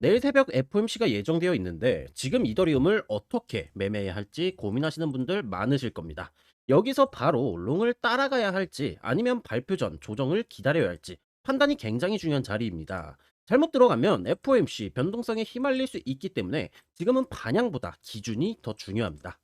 내일 새벽 FOMC가 예정되어 있는데 지금 이더리움을 어떻게 매매해야 할지 고민하시는 분들 많으실 겁니다. 여기서 바로 롱을 따라가야 할지 아니면 발표 전 조정을 기다려야 할지 판단이 굉장히 중요한 자리입니다. 잘못 들어가면 FOMC 변동성에 휘말릴 수 있기 때문에 지금은 반향보다 기준이 더 중요합니다.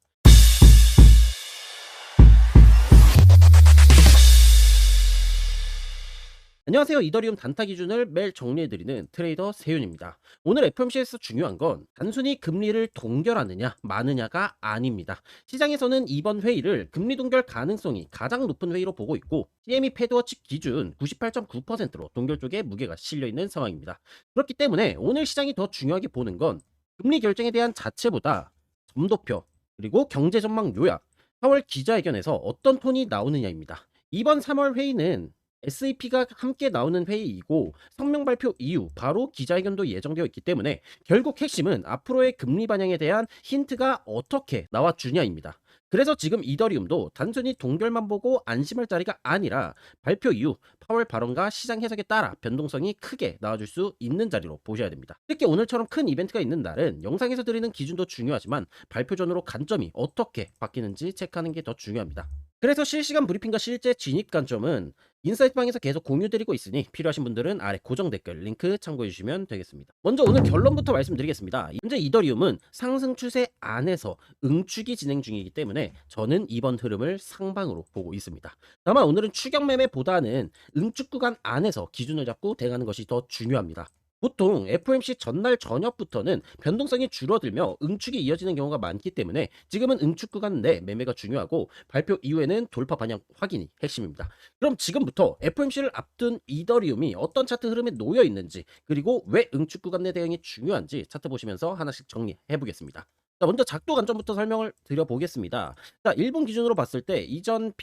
안녕하세요. 이더리움 단타 기준을 매일 정리해드리는 트레이더 세윤입니다. 오늘 FOMC에서 중요한 건 단순히 금리를 동결하느냐 마느냐가 아닙니다. 시장에서는 이번 회의를 금리 동결 가능성이 가장 높은 회의로 보고 있고 CME 패드워치 기준 98.9%로 동결 쪽에 무게가 실려 있는 상황입니다. 그렇기 때문에 오늘 시장이 더 중요하게 보는 건 금리 결정에 대한 자체보다 점도표 그리고 경제 전망 요약 4월 기자회견에서 어떤 톤이 나오느냐입니다. 이번 3월 회의는 SEP가 함께 나오는 회의이고 성명 발표 이후 바로 기자회견도 예정되어 있기 때문에 결국 핵심은 앞으로의 금리 반영에 대한 힌트가 어떻게 나와주냐입니다. 그래서 지금 이더리움도 단순히 동결만 보고 안심할 자리가 아니라 발표 이후 파월 발언과 시장 해석에 따라 변동성이 크게 나와줄 수 있는 자리로 보셔야 됩니다. 특히 오늘처럼 큰 이벤트가 있는 날은 영상에서 드리는 기준도 중요하지만 발표 전으로 관점이 어떻게 바뀌는지 체크하는 게 더 중요합니다. 그래서 실시간 브리핑과 실제 진입 관점은 인사이트방에서 계속 공유드리고 있으니 필요하신 분들은 아래 고정 댓글 링크 참고해 주시면 되겠습니다. 먼저 오늘 결론부터 말씀드리겠습니다. 현재 이더리움은 상승 추세 안에서 응축이 진행 중이기 때문에 저는 이번 흐름을 상방으로 보고 있습니다. 다만 오늘은 추격 매매보다는 응축 구간 안에서 기준을 잡고 대응하는 것이 더 중요합니다. 보통 FOMC 전날 저녁부터는 변동성이 줄어들며 응축이 이어지는 경우가 많기 때문에 지금은 응축 구간 내 매매가 중요하고 발표 이후에는 돌파 반영 확인이 핵심입니다. 그럼 지금부터 FOMC를 앞둔 이더리움이 어떤 차트 흐름에 놓여 있는지 그리고 왜 응축 구간 내 대응이 중요한지 차트 보시면서 하나씩 정리해 보겠습니다. 자, 먼저 작도 관점부터 설명을 드려보겠습니다. 자, 일본 기준으로 봤을 때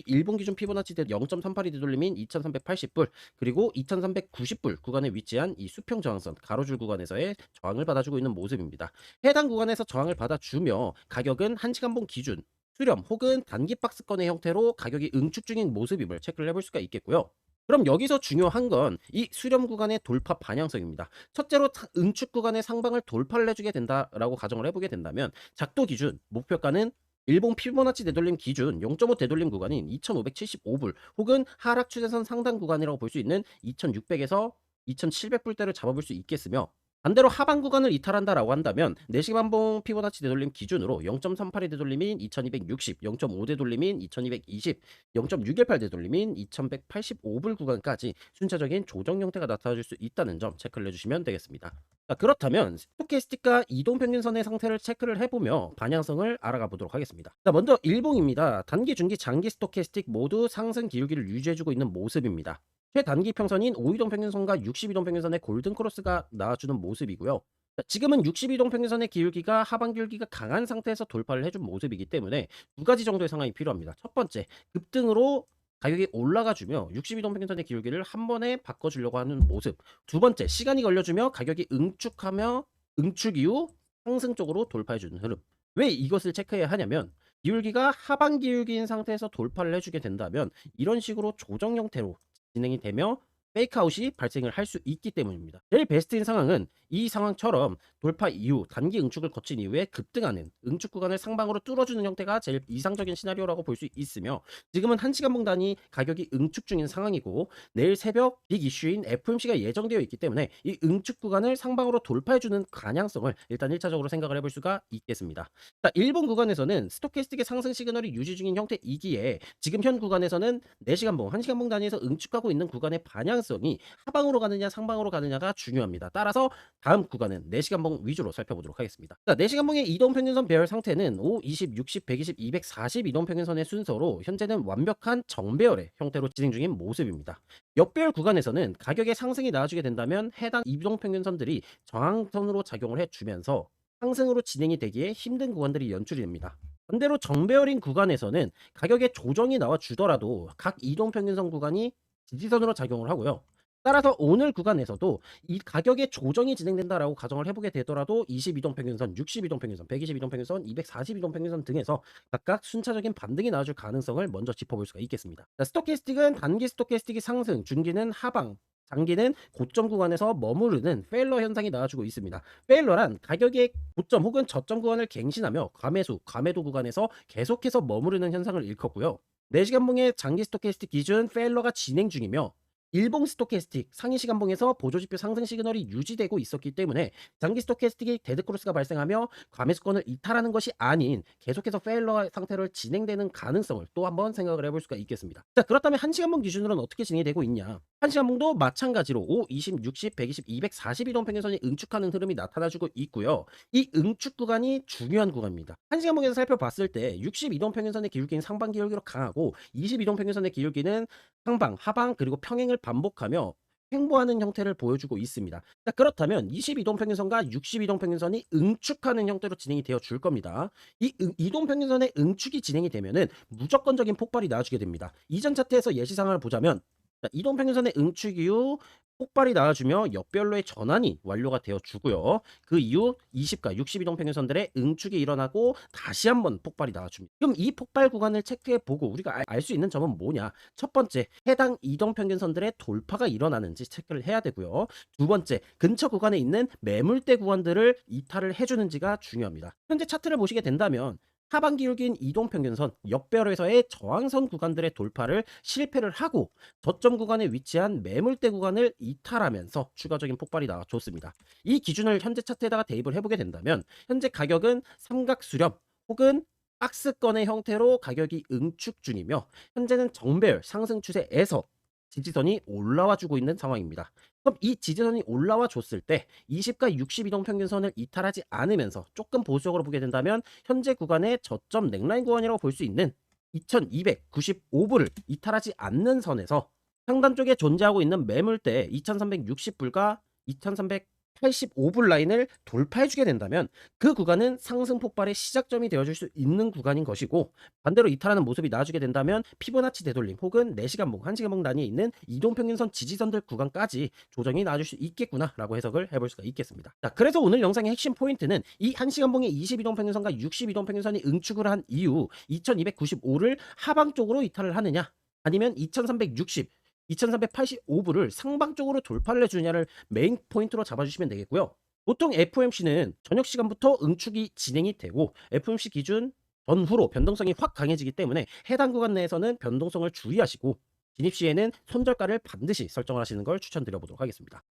일본 기준 피보나치 대 0.38이 되돌림인 2380불 그리고 2390불 구간에 위치한 이 수평 저항선 가로줄 구간에서의 저항을 받아주고 있는 모습입니다. 해당 구간에서 저항을 받아주며 가격은 1시간봉 기준 수렴 혹은 단기 박스권의 형태로 가격이 응축 중인 모습임을 체크를 해볼 수가 있겠고요. 그럼 여기서 중요한 건 이 수렴 구간의 돌파 반향성입니다. 첫째로 응축 구간의 상방을 돌파를 해주게 된다라고 가정을 해보게 된다면 작도 기준 목표가는 일본 피보나치 되돌림 기준 0.5 되돌림 구간인 2,575불 혹은 하락 추세선 상단 구간이라고 볼 수 있는 2,600에서 2,700불대를 잡아볼 수 있겠으며 반대로 하방 구간을 이탈한다라고 한다면 4시간봉 피보나치 되돌림 기준으로 0.38의 되돌림인 2260, 0.5 되돌림인 2220, 0.618 되돌림인 2185불 구간까지 순차적인 조정 형태가 나타날 수 있다는 점 체크를 해주시면 되겠습니다. 자, 그렇다면 스토캐스틱과 이동평균선의 상태를 체크를 해보며 반향성을 알아가 보도록 하겠습니다. 자, 먼저 일봉입니다. 단기, 중기, 장기 스토캐스틱 모두 상승 기울기를 유지해주고 있는 모습입니다. 최단기 평선인 5이동 평균선과 60이동 평균선의 골든 크로스가 나와주는 모습이고요. 자, 지금은 62동 평균선의 기울기가 하방 기울기가 강한 상태에서 돌파를 해준 모습이기 때문에 두 가지 정도의 상황이 필요합니다. 첫 번째, 급등으로 가격이 올라가주며 62동 평균선의 기울기를 한 번에 바꿔주려고 하는 모습. 두 번째, 시간이 걸려주며 가격이 응축하며 응축 이후 상승 쪽으로 돌파해주는 흐름. 왜 이것을 체크해야 하냐면 기울기가 하방 기울기인 상태에서 돌파를 해주게 된다면 이런 식으로 조정 형태로 진행이 되며 페이크아웃이 발생을 할 수 있기 때문입니다. 제일 베스트인 상황은 이 상황처럼 돌파 이후 단기 응축을 거친 이후에 급등하는 응축 구간을 상방으로 뚫어주는 형태가 제일 이상적인 시나리오라고 볼 수 있으며 지금은 1시간봉 단위 가격이 응축 중인 상황이고 내일 새벽 빅 이슈인 FOMC가 예정되어 있기 때문에 이 응축 구간을 상방으로 돌파해주는 가능성을 일단 1차적으로 생각을 해볼 수가 있겠습니다. 자, 일본 구간에서는 스토캐스틱의 상승 시그널이 유지 중인 형태이기에 지금 현 구간에서는 4시간봉, 1시간봉 단위에서 응축하고 있는 구간의 반향성이 하방으로 가느냐 상방으로 가느냐가 중요합니다. 따라서 다음 구간은 4시간봉 위주로 살펴보도록 하겠습니다. 자, 4시간봉의 이동평균선 배열 상태는 5, 20, 60, 120, 240 이동평균선의 순서로 현재는 완벽한 정배열의 형태로 진행 중인 모습입니다. 역배열 구간에서는 가격의 상승이 나와주게 된다면 해당 이동평균선들이 저항선으로 작용을 해주면서 상승으로 진행이 되기에 힘든 구간들이 연출이 됩니다. 반대로 정배열인 구간에서는 가격의 조정이 나와 주더라도 각 이동평균선 구간이 지지선으로 작용을 하고요. 따라서 오늘 구간에서도 이 가격의 조정이 진행된다라고 가정을 해보게 되더라도 22동 평균선, 62동 평균선, 122동 평균선, 242동 평균선 등에서 각각 순차적인 반등이 나와줄 가능성을 먼저 짚어볼 수가 있겠습니다. 자, 스토캐스틱은 단기 스토캐스틱이 상승, 중기는 하방, 장기는 고점 구간에서 머무르는 페일러 현상이 나와주고 있습니다. 페일러란 가격의 고점 혹은 저점 구간을 갱신하며 과매수, 과매도 구간에서 계속해서 머무르는 현상을 일컫고요. 4시간봉의 장기 스토캐스틱 기준 페일러가 진행 중이며 일봉 스토캐스틱 상위 시간봉에서 보조지표 상승 시그널이 유지되고 있었기 때문에 장기 스토캐스틱이 데드크로스가 발생하며 과매수권을 이탈하는 것이 아닌 계속해서 페일러 상태로 진행되는 가능성을 또 한번 생각을 해볼 수가 있겠습니다. 자, 그렇다면 1시간봉 기준으로는 어떻게 진행이 되고 있냐? 1시간봉도 마찬가지로 5, 20, 60, 120, 240 이동 평균선이 응축하는 흐름이 나타나주고 있고요. 이 응축 구간이 중요한 구간입니다. 1시간봉에서 살펴봤을 때 60 이동 평균선의 기울기는 상방 기울기로 강하고 20 이동 평균선의 기울기는 상방, 하방 그리고 평행을 반복하며 횡보하는 형태를 보여주고 있습니다. 자, 그렇다면 22동 평균선과 62동 평균선이 응축하는 형태로 진행이 되어 줄 겁니다. 이 이동 평균선의 응축이 진행이 되면은 무조건적인 폭발이 나와주게 됩니다. 이전 차트에서 예시상을 보자면 자, 이동 평균선의 응축 이후 폭발이 나와주며 역별로의 전환이 완료가 되어 주고요. 그 이후 20과 60 이동 평균선들의 응축이 일어나고 다시 한번 폭발이 나와줍니다. 그럼 이 폭발 구간을 체크해 보고 우리가 알 수 있는 점은 뭐냐? 첫 번째, 해당 이동 평균선들의 돌파가 일어나는지 체크를 해야 되고요. 두 번째, 근처 구간에 있는 매물대 구간들을 이탈을 해주는지가 중요합니다. 현재 차트를 보시게 된다면 하반 기울기인 이동평균선 역별에서의 저항선 구간들의 돌파를 실패를 하고 저점 구간에 위치한 매물대 구간을 이탈하면서 추가적인 폭발이 나와줬습니다. 이 기준을 현재 차트에다가 대입을 해보게 된다면 현재 가격은 삼각 수렴 혹은 박스권의 형태로 가격이 응축 중이며 현재는 정배열 상승 추세에서 지지선이 올라와 주고 있는 상황입니다. 그럼 이 지지선이 올라와 줬을 때 20과 60 이동 평균선을 이탈하지 않으면서 조금 보수적으로 보게 된다면 현재 구간의 저점 넥라인 구간이라고 볼 수 있는 2295불을 이탈하지 않는 선에서 상단 쪽에 존재하고 있는 매물대 2360불과 2385불 라인을 돌파해주게 된다면 그 구간은 상승 폭발의 시작점이 되어줄 수 있는 구간인 것이고 반대로 이탈하는 모습이 나와주게 된다면 피보나치 되돌림 혹은 4시간봉, 1시간봉 단위에 있는 이동평균선 지지선들 구간까지 조정이 나와줄 수 있겠구나 라고 해석을 해볼 수가 있겠습니다. 자, 그래서 오늘 영상의 핵심 포인트는 이 1시간봉의 22동평균선과 62동평균선이 응축을 한 이후 2295를 하방 쪽으로 이탈을 하느냐 아니면 2360 2385불을 상방 쪽으로 돌파를 해주냐를 메인 포인트로 잡아주시면 되겠고요. 보통 FOMC는 저녁 시간부터 응축이 진행이 되고 FOMC 기준 전후로 변동성이 확 강해지기 때문에 해당 구간 내에서는 변동성을 주의하시고 진입 시에는 손절가를 반드시 설정을 하시는 걸 추천드려보도록 하겠습니다.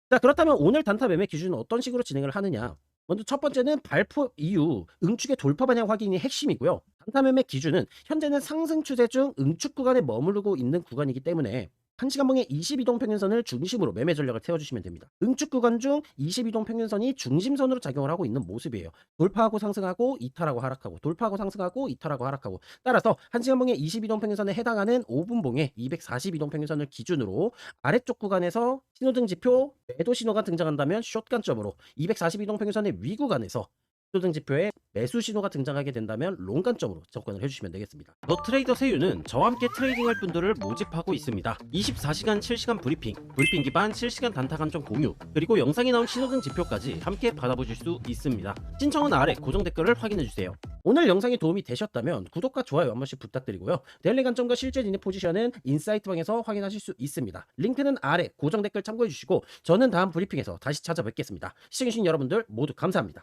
자, 그렇다면 오늘 단타 매매 기준은 어떤 식으로 진행을 하느냐? 먼저 첫 번째는 발표 이후 응축의 돌파 방향 확인이 핵심이고요. 단타 매매 기준은 현재는 상승 추세 중 응축 구간에 머무르고 있는 구간이기 때문에 1시간봉의 22동 평균선을 중심으로 매매 전략을 세워주시면 됩니다. 응축 구간 중 22동 평균선이 중심선으로 작용을 하고 있는 모습이에요. 돌파하고 상승하고 이탈하고 하락하고 돌파하고 상승하고 이탈하고 하락하고 따라서 1시간봉의 22동 평균선에 해당하는 5분봉의 242동 평균선을 기준으로 아래쪽 구간에서 신호등 지표 매도 신호가 등장한다면 숏관점으로 242동 평균선의 위 구간에서 신호등 지표에 매수 신호가 등장하게 된다면 롱관점으로 접근을 해주시면 되겠습니다. 더 트레이더 세유는 저와 함께 트레이딩할 분들을 모집하고 있습니다. 24시간 실시간 브리핑 기반 실시간 단타 관점 공유, 그리고 영상에 나온 신호등 지표까지 함께 받아보실 수 있습니다. 신청은 아래 고정 댓글을 확인해주세요. 오늘 영상이 도움이 되셨다면 구독과 좋아요 한 번씩 부탁드리고요. 데일리 관점과 실제 진입 포지션은 인사이트 방에서 확인하실 수 있습니다. 링크는 아래 고정 댓글 참고해주시고 저는 다음 브리핑에서 다시 찾아뵙겠습니다. 시청해주신 여러분들 모두 감사합니다.